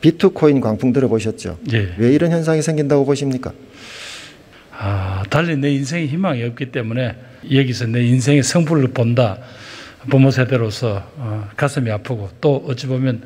비트코인 광풍 들어보셨죠? 예. 왜 이런 현상이 생긴다고 보십니까? 달리 내 인생에 희망이 없기 때문에 여기서 내 인생의 성불을 본다. 부모 세대로서 가슴이 아프고 또 어찌 보면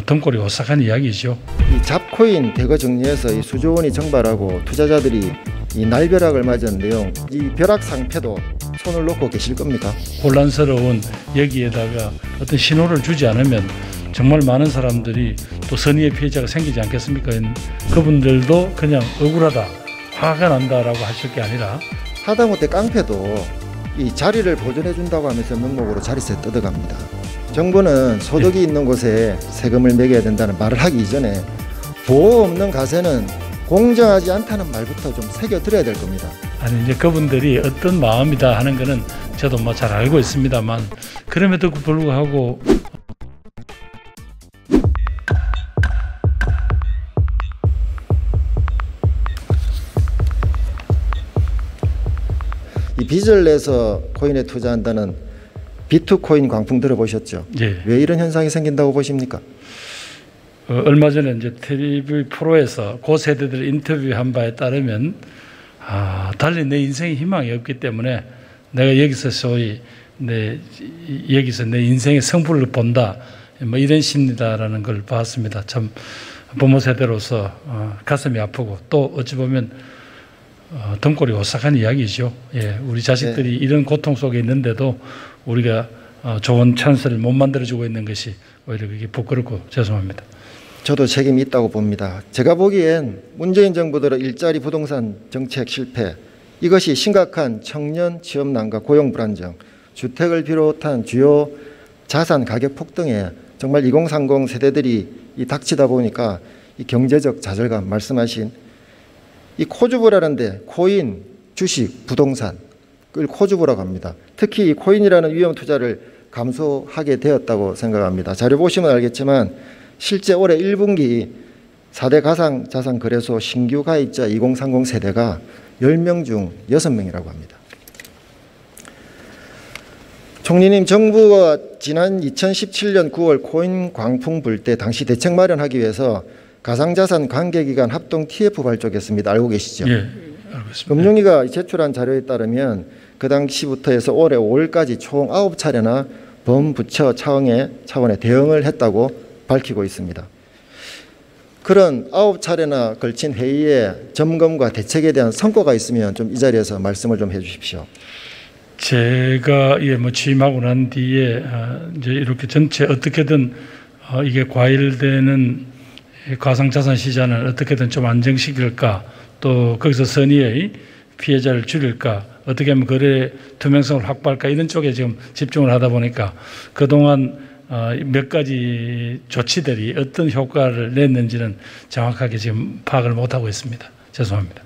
등골이 오싹한 이야기죠. 이 잡코인 대거 정리해서 이 수조 원이 증발하고 투자자들이 이 날벼락을 맞은 내용, 이 벼락 상패도 손을 놓고 계실 겁니까? 혼란스러운 여기에다가 어떤 신호를 주지 않으면 정말 많은 사람들이 또 선의의 피해자가 생기지 않겠습니까? 그분들도 그냥 억울하다, 화가 난다라고 하실 게 아니라 하다못해 깡패도 이 자리를 보존해 준다고 하면서 명목으로 자리세 뜯어갑니다. 정부는 소득이 있는 곳에 세금을 매겨야 된다는 말을 하기 이전에 보호 없는 가세는 공정하지 않다는 말부터 좀 새겨드려야 될 겁니다. 아니 이제 그분들이 어떤 마음이다 하는 거는 저도 뭐 잘 알고 있습니다만 그럼에도 불구하고 이 빚을 내서 코인에 투자한다는 비트코인 광풍 들어보셨죠? 예. 왜 이런 현상이 생긴다고 보십니까? 얼마 전에 이제 TV 프로에서 고 세대들 인터뷰한 바에 따르면 달리 내 인생에 희망이 없기 때문에 내가 여기서 소위 여기서 내 인생의 성불을 본다. 뭐 이런 심리다라는 걸 봤습니다. 참 부모 세대로서 가슴이 아프고 또 어찌 보면 등골이 오싹한 이야기죠. 예, 우리 자식들이 이런 고통 속에 있는데도 우리가 좋은 찬스를 못 만들어주고 있는 것이 오히려 그게 부끄럽고 죄송합니다. 저도 책임이 있다고 봅니다. 제가 보기엔 문재인 정부 들어 일자리 부동산 정책 실패, 이것이 심각한 청년 취업난과 고용 불안정, 주택을 비롯한 주요 자산 가격 폭등에 정말 2030 세대들이 닥치다 보니까 이 경제적 좌절감 말씀하신 이 코주부라는데 코인, 주식, 부동산 그걸 코주부라고 합니다. 특히 이 코인이라는 위험 투자를 감소하게 되었다고 생각합니다. 자료 보시면 알겠지만 실제 올해 1분기 4대 가상자산거래소 신규 가입자 2030 세대가 10명 중 6명이라고 합니다. 총리님, 정부가 지난 2017년 9월 코인 광풍 불 때 당시 대책 마련하기 위해서 가상자산 관계기관 합동 TF 발족했습니다. 알고 계시죠? 예, 알고 있습니다. 금융위가 제출한 자료에 따르면 그 당시부터 해서 올해 5월까지 총 9차례나 범부처 차원의 대응을 했다고 밝히고 있습니다. 그런 9차례나 걸친 회의의 점검과 대책에 대한 성과가 있으면 좀 이 자리에서 말씀을 좀 해주십시오. 제가 취임하고 난 뒤에 이제 이렇게 전체 어떻게든 이게 과열되는 가상자산 시장을 어떻게든 좀 안정시킬까, 또 거기서 선의의 피해자를 줄일까, 어떻게 하면 거래 투명성을 확보할까, 이런 쪽에 지금 집중을 하다 보니까 그동안 몇 가지 조치들이 어떤 효과를 냈는지는 정확하게 지금 파악을 못하고 있습니다. 죄송합니다.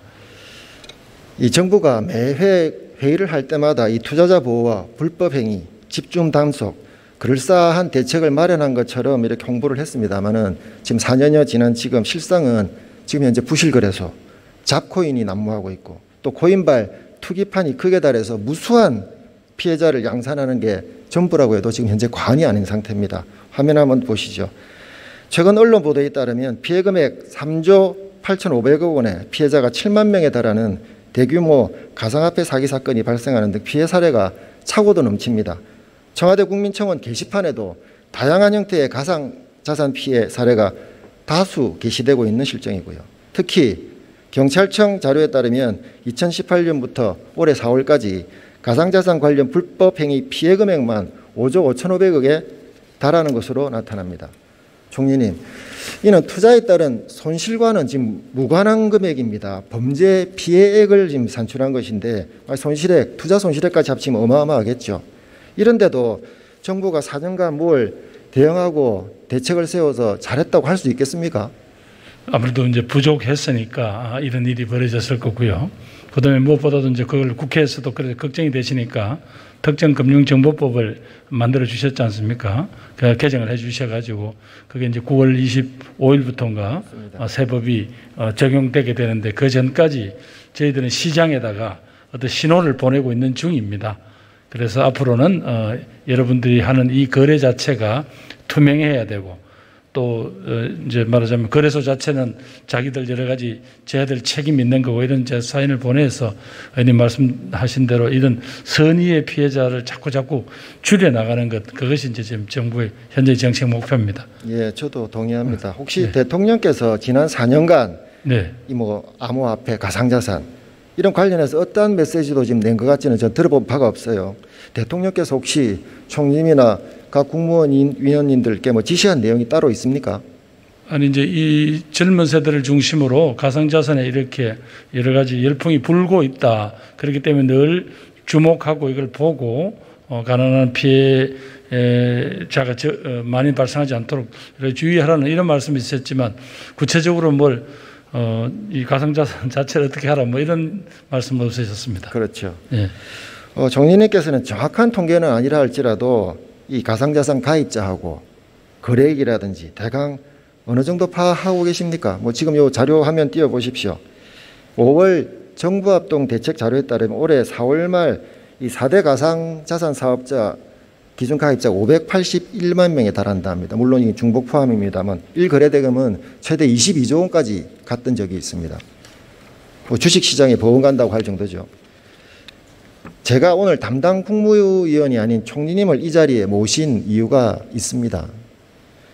이 정부가 매회 회의를 할 때마다 이 투자자 보호와 불법 행위, 집중 단속, 그럴싸한 대책을 마련한 것처럼 이렇게 홍보를 했습니다만은 지금 4년여 지난 지금 실상은 지금 현재 부실거래소, 잡코인이 난무하고 있고 또 코인발 투기판이 크게 달해서 무수한 피해자를 양산하는 게 전부라고 해도 지금 현재 과언이 아닌 상태입니다. 화면 한번 보시죠. 최근 언론 보도에 따르면 피해 금액 3조 8,500억 원의 피해자가 7만 명에 달하는 대규모 가상화폐 사기 사건이 발생하는 등 피해 사례가 차고도 넘칩니다. 청와대 국민청원 게시판에도 다양한 형태의 가상자산 피해 사례가 다수 게시되고 있는 실정이고요. 특히 경찰청 자료에 따르면 2018년부터 올해 4월까지 가상자산 관련 불법 행위 피해 금액만 5조 5,500억에 달하는 것으로 나타납니다. 총리님, 이는 투자에 따른 손실과는 지금 무관한 금액입니다. 범죄 피해액을 지금 산출한 것인데 손실액, 투자 손실액까지 합치면 어마어마하겠죠. 이런데도 정부가 4년간 뭘 대응하고 대책을 세워서 잘했다고 할 수 있겠습니까? 아무래도 이제 부족했으니까 이런 일이 벌어졌을 거고요. 그다음에 무엇보다도 이제 그걸 국회에서도 그래 걱정이 되시니까 특정금융정보법을 만들어 주셨지 않습니까? 그 개정을 해 주셔가지고 그게 이제 9월 25일부터인가 새 법이 적용되게 되는데 그 전까지 저희들은 시장에다가 어떤 신호를 보내고 있는 중입니다. 그래서 앞으로는 여러분들이 하는 이 거래 자체가 투명해야 되고 또 이제 말하자면 거래소 자체는 자기들 여러 가지 제야될 책임이 있는 거고 이런 제 사인을 보내서 의원님 말씀하신 대로 이런 선의의 피해자를 자꾸 줄여 나가는 것, 그것이 이제 지금 정부의 현재 정책 목표입니다. 예, 저도 동의합니다. 혹시 네. 대통령께서 지난 4년간 네. 이 뭐 암호화폐, 가상자산 이런 관련해서 어떠한 메시지도 지금 낸 것 같지는 전 들어본 바가 없어요. 대통령께서 혹시 총리님이나 각 국무원 위원님들께 뭐 지시한 내용이 따로 있습니까? 아니 이제 이 젊은 세대를 중심으로 가상자산에 이렇게 여러 가지 열풍이 불고 있다. 그렇기 때문에 늘 주목하고 이걸 보고 가난한 피해자가 많이 발생하지 않도록 주의하라는 이런 말씀이 있었지만 구체적으로 이 가상자산 자체를 어떻게 하라 뭐 이런 말씀은 없으셨습니다. 그렇죠. 예. 총리님께서는 정확한 통계는 아니라 할지라도 이 가상자산 가입자하고 거래액이라든지 대강 어느 정도 파악하고 계십니까? 뭐 지금 요 자료 화면 띄워 보십시오. 5월 정부합동 대책 자료에 따르면 올해 4월 말 이 4대 가상자산 사업자 기준 가입자가 581만 명에 달한다 합니다. 물론 이 중복 포함입니다만 1거래 대금은 최대 22조 원까지 갔던 적이 있습니다. 뭐 주식시장에 버금 간다고 할 정도죠. 제가 오늘 담당 국무위원이 아닌 총리님을 이 자리에 모신 이유가 있습니다.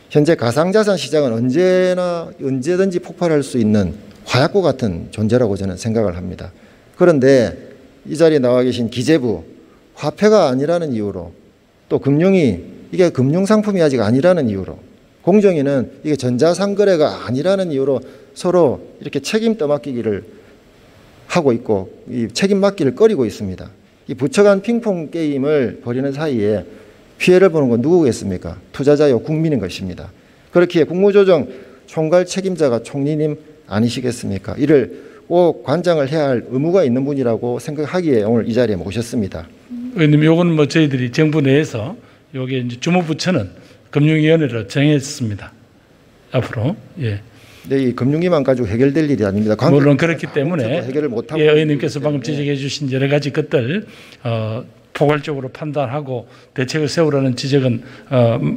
현재 가상자산 시장은 언제든지 폭발할 수 있는 화약고 같은 존재라고 저는 생각을 합니다. 그런데 이 자리에 나와 계신 기재부, 화폐가 아니라는 이유로 또 금융위, 이게 금융상품이 아직 아니라는 이유로 공정위는 이게 전자상거래가 아니라는 이유로 서로 이렇게 책임 떠맡기기를 하고 있고 이 책임 맡기를 꺼리고 있습니다. 이 부처 간 핑퐁 게임을 벌이는 사이에 피해를 보는 건 누구겠습니까? 투자자요, 국민인 것입니다. 그렇기에 국무조정 총괄 책임자가 총리님 아니시겠습니까? 이를 꼭 관장을 해야 할 의무가 있는 분이라고 생각하기에 오늘 이 자리에 모셨습니다. 의원님, 요건 뭐 저희들이 정부 내에서 요게 이제 주무부처는 금융위원회로 정했습니다. 앞으로. 예. 네, 이 금융위만 가지고 해결될 일이 아닙니다. 물론 그렇기 때문에 해결을 못하고 예, 의원님께서 방금 지적해 주신 여러 가지 것들 포괄적으로 판단하고 대책을 세우라는 지적은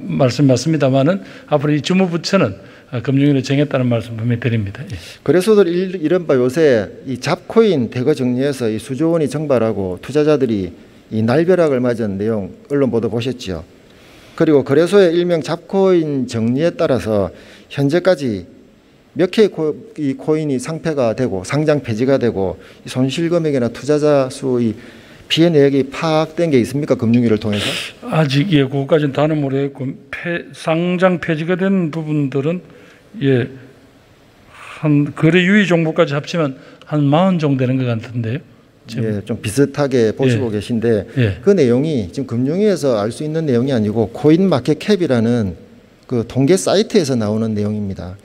말씀 맞습니다만은 앞으로 이 주무부처는 금융위를 정했다는 말씀 분명히 드립니다. 예. 그래서들 이른바 요새 이 잡코인 대거 정리해서 이 수조 원이 증발하고 투자자들이 이 날벼락을 맞은 내용 언론 보도 보셨죠. 그리고 거래소의 일명 잡코인 정리에 따라서 현재까지 몇 개의 이 코인이 상폐가 되고 상장 폐지가 되고 손실 금액이나 투자자 수의 피해 내역이 파악된 게 있습니까? 금융위를 통해서? 아직 예, 그것까지는 다는 모르겠고 상장 폐지가 된 부분들은 예, 한 거래 유의 정보까지 합치면 한 40 정도 되는 것 같은데요. 예, 좀 비슷하게 보시고 예. 계신데 예. 그 내용이 지금 금융위에서 알 수 있는 내용이 아니고 코인마켓캡이라는 그 통계 사이트에서 나오는 내용입니다.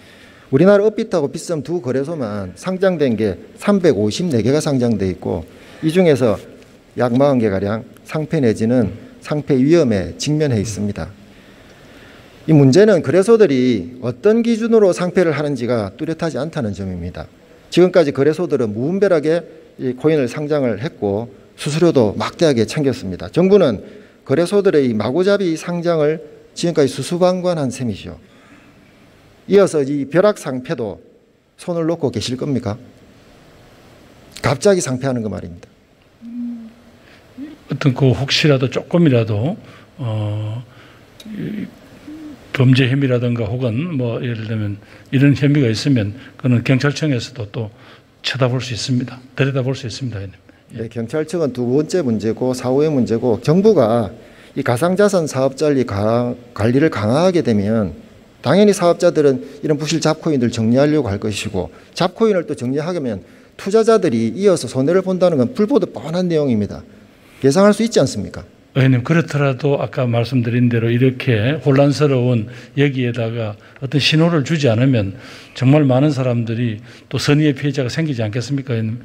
우리나라 업비트하고 비썸 두 거래소만 상장된 게 354개가 상장돼 있고 이 중에서 약 40개가량 상폐 내지는 상폐 위험에 직면해 있습니다. 이 문제는 거래소들이 어떤 기준으로 상폐를 하는지가 뚜렷하지 않다는 점입니다. 지금까지 거래소들은 무분별하게 이 코인을 상장을 했고 수수료도 막대하게 챙겼습니다. 정부는 거래소들의 이 마구잡이 상장을 지금까지 수수방관한 셈이죠. 이어서 이 벼락 상폐도 손을 놓고 계실 겁니까? 갑자기 상폐하는 거 말입니다. 어떤 그 혹시라도 조금이라도 범죄 혐의라든가 혹은 뭐 예를 들면 이런 혐의가 있으면 그는 경찰청에서도 또 쳐다볼 수 있습니다. 들여다볼 수 있습니다. 네, 경찰청은 두 번째 문제고 사후의 문제고 정부가 이 가상자산 사업자 관리를 강화하게 되면 당연히 사업자들은 이런 부실 잡코인들 정리하려고 할 것이고 잡코인을 또 정리하려면 투자자들이 이어서 손해를 본다는 건 불보듯 뻔한 내용입니다. 예상할 수 있지 않습니까? 의원님, 그렇더라도 아까 말씀드린 대로 이렇게 혼란스러운 여기에다가 어떤 신호를 주지 않으면 정말 많은 사람들이 또 선의의 피해자가 생기지 않겠습니까? 의원님?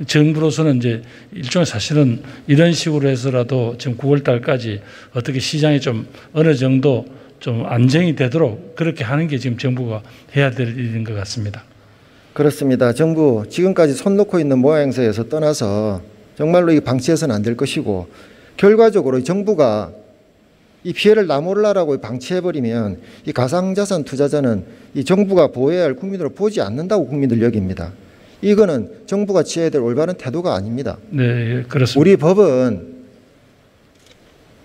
정부로서는 이제 일종의 사실은 이런 식으로 해서라도 지금 9월 달까지 어떻게 시장이 좀 어느 정도 좀 안정이 되도록 그렇게 하는 게 지금 정부가 해야 될 일인 것 같습니다. 그렇습니다. 정부 지금까지 손 놓고 있는 모양새에서 떠나서 정말로 이 방치해서는 안 될 것이고 결과적으로 정부가 이 피해를 나 몰라라고 방치해버리면 이 가상자산 투자자는 이 정부가 보호해야 할 국민으로 보지 않는다고 국민들 여깁니다. 이거는 정부가 취해야 될 올바른 태도가 아닙니다. 네, 그렇습니다. 우리 법은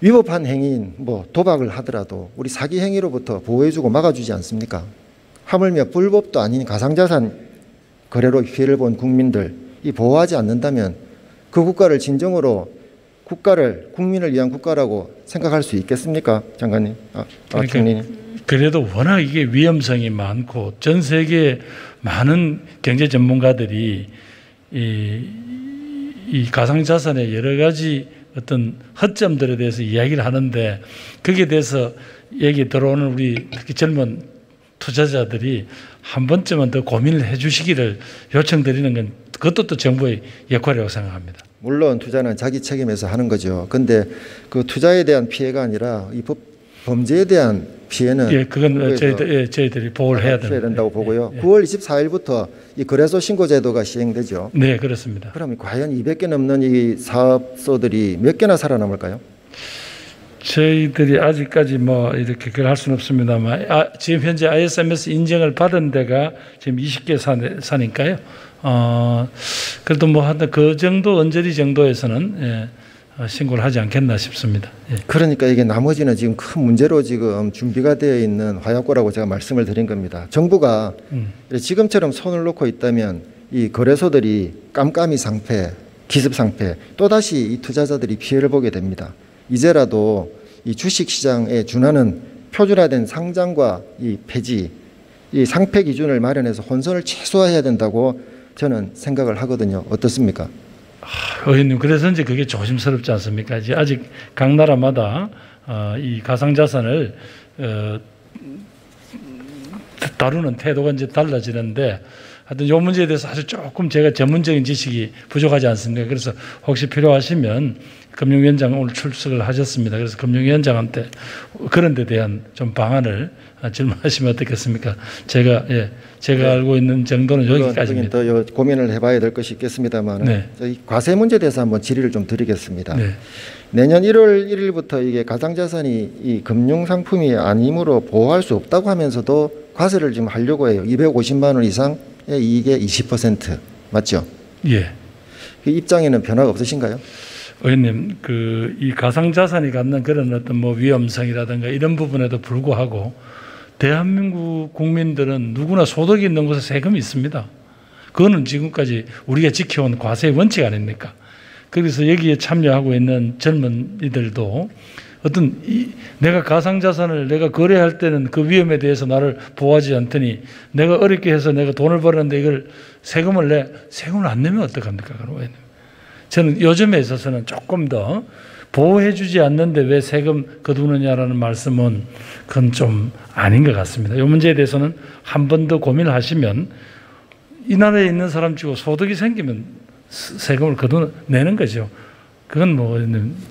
위법한 행위인 뭐 도박을 하더라도 우리 사기 행위로부터 보호해주고 막아주지 않습니까? 하물며 불법도 아닌 가상자산 거래로 피해를 본 국민들 이 보호하지 않는다면 그 국가를 진정으로 국민을 위한 국가라고 생각할 수 있겠습니까, 장관님? 그러니까 총리님. 그래도 워낙 이게 위험성이 많고 전 세계 많은 경제 전문가들이 이 가상자산의 여러 가지 어떤 허점들에 대해서 이야기를 하는데 거기에 대해서 얘기 들어오는 우리 특히 젊은 투자자들이 한 번쯤은 더 고민을 해 주시기를 요청드리는 건 그것도 또 정부의 역할이라고 생각합니다. 물론 투자는 자기 책임에서 하는 거죠. 근데 그 투자에 대한 피해가 아니라 이 범죄에 대한 피해는 예, 그건 저희들이 보호를 해야 된다고 보고요. 예. 9월 24일부터 이 거래소 신고 제도가 시행되죠. 네, 그렇습니다. 그럼 과연 200개 넘는 이 사업소들이 몇 개나 살아남을까요? 저희들이 아직까지 뭐 이렇게 그걸 할 수는 없습니다만 지금 현재 ISMS 인증을 받은 데가 지금 20개 사니까요. 그래도 뭐 하여튼 그 정도 언저리 정도에서는 신고를 하지 않겠나 싶습니다. 예. 그러니까 이게 나머지는 지금 큰 문제로 지금 준비가 되어 있는 화약고라고 제가 말씀을 드린 겁니다. 정부가 지금처럼 손을 놓고 있다면 이 거래소들이 깜깜이 상폐, 기습 상폐, 또다시 이 투자자들이 피해를 보게 됩니다. 이제라도 이 주식시장에 준하는 표준화된 상장과 이 폐지, 이 상폐 기준을 마련해서 혼선을 최소화해야 된다고 저는 생각을 하거든요. 어떻습니까? 의원님, 그래서 이제 그게 조심스럽지 않습니까? 이제 아직 각 나라마다 이 가상자산을 다루는 태도가 이제 달라지는데 하여튼 이 문제에 대해서 사실 조금 제가 전문적인 지식이 부족하지 않습니까? 그래서 혹시 필요하시면 금융위원장 오늘 출석을 하셨습니다. 그래서 금융위원장한테 그런 데 대한 좀 방안을 질문하시면 어떻겠습니까? 제가 알고 있는 정도는 여기까지입니다. 더 고민을 해봐야 될 것이 있겠습니다만 네. 저희 과세 문제에 대해서 한번 질의를 좀 드리겠습니다. 네. 내년 1월 1일부터 이게 가상자산이 이 금융상품이 아니므로 보호할 수 없다고 하면서도 과세를 지금 하려고 해요. 250만 원 이상의 이익의 20% 맞죠? 예. 그 입장에는 변화가 없으신가요? 의원님, 이 가상자산이 갖는 그런 어떤 뭐 위험성이라든가 이런 부분에도 불구하고 대한민국 국민들은 누구나 소득이 있는 곳에 세금이 있습니다. 그거는 지금까지 우리가 지켜온 과세의 원칙 아닙니까? 그래서 여기에 참여하고 있는 젊은이들도 어떤 내가 가상자산을 내가 거래할 때는 그 위험에 대해서 나를 보호하지 않더니 내가 어렵게 해서 내가 돈을 벌었는데 이걸 세금을 안 내면 어떡합니까? 그럼 저는 요즘에 있어서는 조금 더 보호해주지 않는데 왜 세금 거두느냐라는 말씀은 그건 좀 아닌 것 같습니다. 이 문제에 대해서는 한 번 더 고민을 하시면 이 나라에 있는 사람 치고 소득이 생기면 세금을 거두내는 거죠. 그건 뭐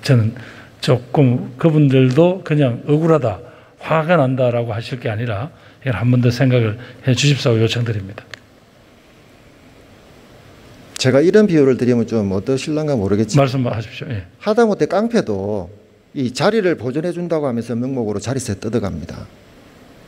저는 조금 그분들도 그냥 억울하다, 화가 난다라고 하실 게 아니라 이걸 한 번 더 생각을 해 주십사고 요청드립니다. 제가 이런 비유를 드리면 좀 어떠실란가 모르겠지만 말씀하십시오. 예. 하다못해 깡패도 이 자리를 보존해 준다고 하면서 명목으로 자리세 뜯어갑니다.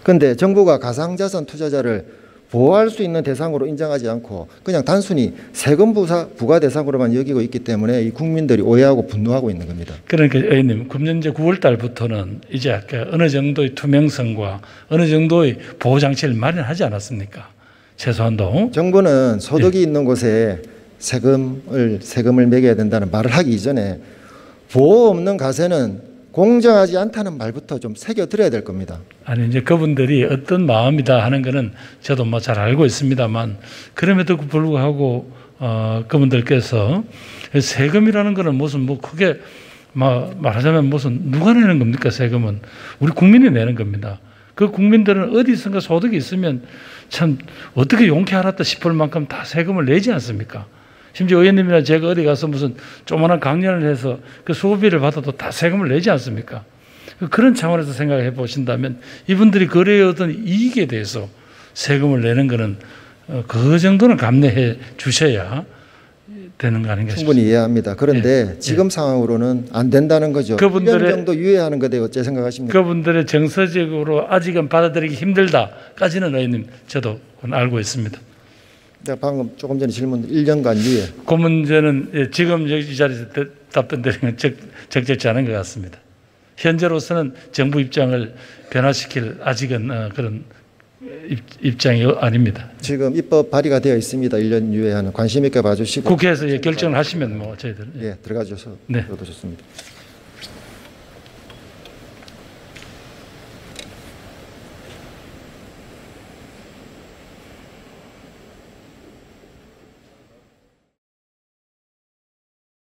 그런데 정부가 가상자산 투자자를 보호할 수 있는 대상으로 인정하지 않고 그냥 단순히 세금 부과 대상으로만 여기고 있기 때문에 이 국민들이 오해하고 분노하고 있는 겁니다. 그러니까 의원님, 금년 9월 달부터는 이제 어느 정도의 투명성과 어느 정도의 보호 장치를 마련하지 않았습니까? 최소한도. 정부는 소득이 있는 곳에 세금을 매겨야 된다는 말을 하기 이전에 보호 없는 가세는 공정하지 않다는 말부터 좀 새겨들어야 될 겁니다. 아니, 이제 그분들이 어떤 마음이다 하는 거는 저도 뭐 잘 알고 있습니다만, 그럼에도 불구하고 그분들께서 세금이라는 거는 무슨 뭐 크게 말하자면 무슨 누가 내는 겁니까? 세금은 우리 국민이 내는 겁니다. 그 국민들은 어디선가 소득이 있으면 참 어떻게 용케 알았다 싶을 만큼 다 세금을 내지 않습니까? 심지어 의원님이나 제가 어디 가서 무슨 조그마한 강연을 해서 그 수고비를 받아도 다 세금을 내지 않습니까? 그런 차원에서 생각해 보신다면 이분들이 거래의 어떤 이익에 대해서 세금을 내는 것은 그 정도는 감내해 주셔야 되는 거 아닌가 충분히 싶습니다. 이해합니다. 그런데 지금 상황으로는 안 된다는 거죠. 1년 정도 유예하는 것에 어째 생각하십니까? 그분들의 정서적으로 아직은 받아들이기 힘들다까지는 의원님 저도 그건 알고 있습니다. 내가 방금 조금 전에 질문 1년간 유예. 그 문제는 지금 이 자리에서 답변 드리는 건 적절치 않은 것 같습니다. 현재로서는 정부 입장을 변화시킬 아직은 그런 입장이 아닙니다. 지금 입법 발의가 되어 있습니다. 1년 유예하는 관심 있게 봐주시고 국회에서 결정을 하시면 뭐 저희들 예, 들어가 주셔서 네. 좋습니다.